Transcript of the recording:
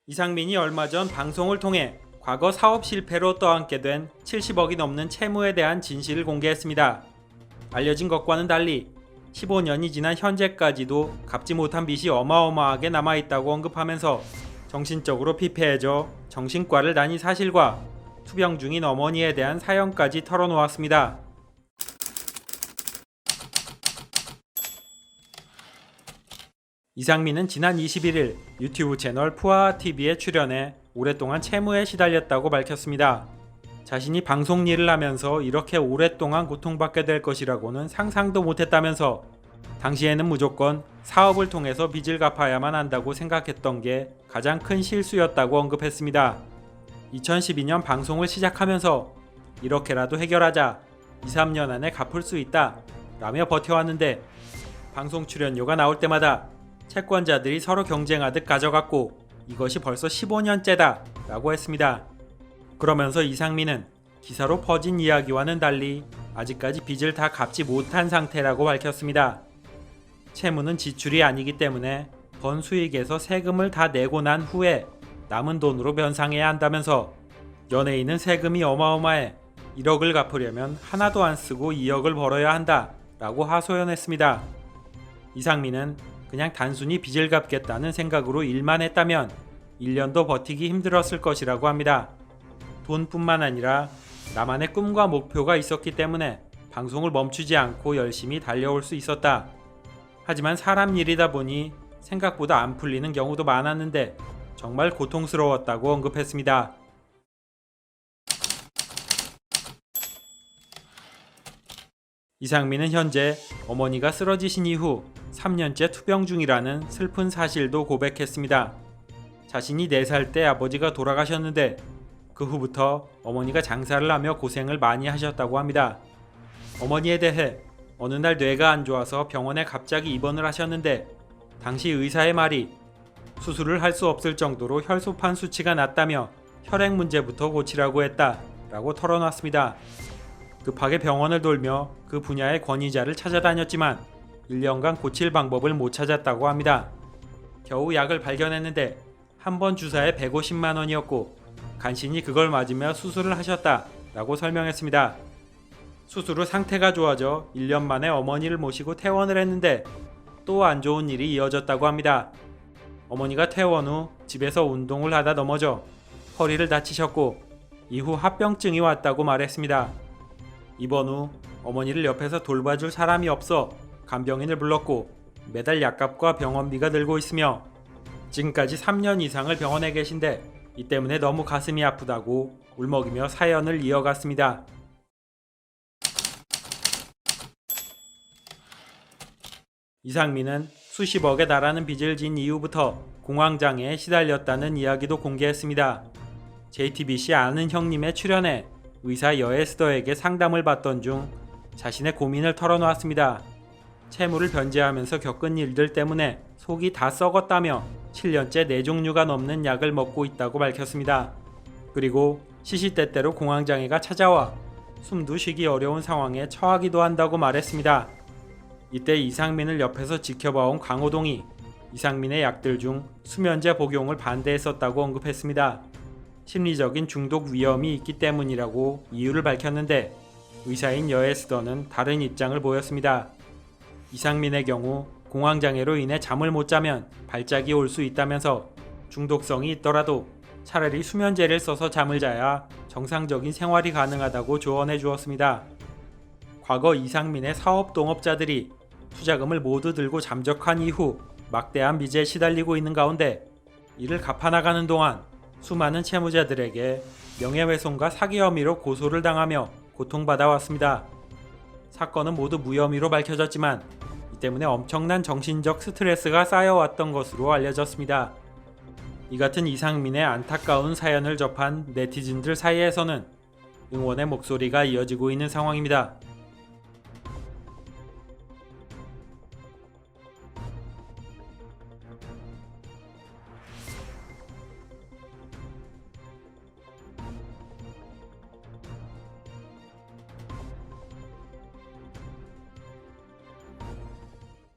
이상민이 얼마 전 방송을 통해 과거 사업 실패로 떠안게 된 70억이 넘는 채무에 대한 진실을 공개했습니다. 알려진 것과는 달리 15년이 지난 현재까지도 갚지 못한 빚이 어마어마하게 남아있다고 언급하면서 정신적으로 피폐해져 정신과를 다닌 사실과 투병 중인 어머니에 대한 사연까지 털어놓았습니다. 이상민은 지난 21일 유튜브 채널 푸아TV에 출연해 오랫동안 채무에 시달렸다고 밝혔습니다. 자신이 방송 일을 하면서 이렇게 오랫동안 고통받게 될 것이라고는 상상도 못했다면서 당시에는 무조건 사업을 통해서 빚을 갚아야만 한다고 생각했던 게 가장 큰 실수였다고 언급했습니다. 2012년 방송을 시작하면서 이렇게라도 해결하자 2-3년 안에 갚을 수 있다 라며 버텨왔는데 방송 출연료가 나올 때마다 채권자들이 서로 경쟁하듯 가져갔고 이것이 벌써 15년째다 라고 했습니다. 그러면서 이상민은 기사로 퍼진 이야기와는 달리 아직까지 빚을 다 갚지 못한 상태라고 밝혔습니다. 채무는 지출이 아니기 때문에 번 수익에서 세금을 다 내고 난 후에 남은 돈으로 변상해야 한다면서 연예인은 세금이 어마어마해 1억을 갚으려면 하나도 안 쓰고 2억을 벌어야 한다 라고 하소연했습니다. 이상민은 그냥 단순히 빚을 갚겠다는 생각으로 일만 했다면 1년도 버티기 힘들었을 것이라고 합니다. 돈뿐만 아니라 나만의 꿈과 목표가 있었기 때문에 방송을 멈추지 않고 열심히 달려올 수 있었다. 하지만 사람 일이다 보니 생각보다 안 풀리는 경우도 많았는데 정말 고통스러웠다고 언급했습니다. 이상민은 현재 어머니가 쓰러지신 이후 3년째 투병 중이라는 슬픈 사실도 고백했습니다. 자신이 4살 때 아버지가 돌아가셨는데 그 후부터 어머니가 장사를 하며 고생을 많이 하셨다고 합니다. 어머니에 대해 어느 날 뇌가 안 좋아서 병원에 갑자기 입원을 하셨는데 당시 의사의 말이 수술을 할 수 없을 정도로 혈소판 수치가 낮다며 혈액 문제부터 고치라고 했다 라고 털어놨습니다. 급하게 병원을 돌며 그 분야의 권위자를 찾아다녔지만 1년간 고칠 방법을 못 찾았다고 합니다. 겨우 약을 발견했는데 한 번 주사에 150만 원이었고 간신히 그걸 맞으며 수술을 하셨다 라고 설명했습니다. 수술 후 상태가 좋아져 1년 만에 어머니를 모시고 퇴원을 했는데 또 안 좋은 일이 이어졌다고 합니다. 어머니가 퇴원 후 집에서 운동을 하다 넘어져 허리를 다치셨고 이후 합병증이 왔다고 말했습니다. 입원 후 어머니를 옆에서 돌봐줄 사람이 없어 간병인을 불렀고 매달 약값과 병원비가 들고 있으며 지금까지 3년 이상을 병원에 계신데 이 때문에 너무 가슴이 아프다고 울먹이며 사연을 이어갔습니다. 이상민은 수십억에 달하는 빚을 진 이후부터 공황장애에 시달렸다는 이야기도 공개했습니다. JTBC 아는 형님에 출연해 의사 여에스더에게 상담을 받던 중 자신의 고민을 털어놓았습니다. 채무를 변제하면서 겪은 일들 때문에 속이 다 썩었다며 7년째 4종류가 넘는 약을 먹고 있다고 밝혔습니다. 그리고 시시때때로 공황장애가 찾아와 숨도 쉬기 어려운 상황에 처하기도 한다고 말했습니다. 이때 이상민을 옆에서 지켜봐온 강호동이 이상민의 약들 중 수면제 복용을 반대했었다고 언급했습니다. 심리적인 중독 위험이 있기 때문이라고 이유를 밝혔는데 의사인 여에스더는 다른 입장을 보였습니다. 이상민의 경우 공황장애로 인해 잠을 못 자면 발작이 올 수 있다면서 중독성이 있더라도 차라리 수면제를 써서 잠을 자야 정상적인 생활이 가능하다고 조언해 주었습니다. 과거 이상민의 사업 동업자들이 투자금을 모두 들고 잠적한 이후 막대한 빚에 시달리고 있는 가운데 이를 갚아나가는 동안 수많은 채무자들에게 명예훼손과 사기 혐의로 고소를 당하며 고통받아왔습니다. 사건은 모두 무혐의로 밝혀졌지만 이 때문에 엄청난 정신적 스트레스가 쌓여왔던 것으로 알려졌습니다. 이 같은 이상민의 안타까운 사연을 접한 네티즌들 사이에서는 응원의 목소리가 이어지고 있는 상황입니다.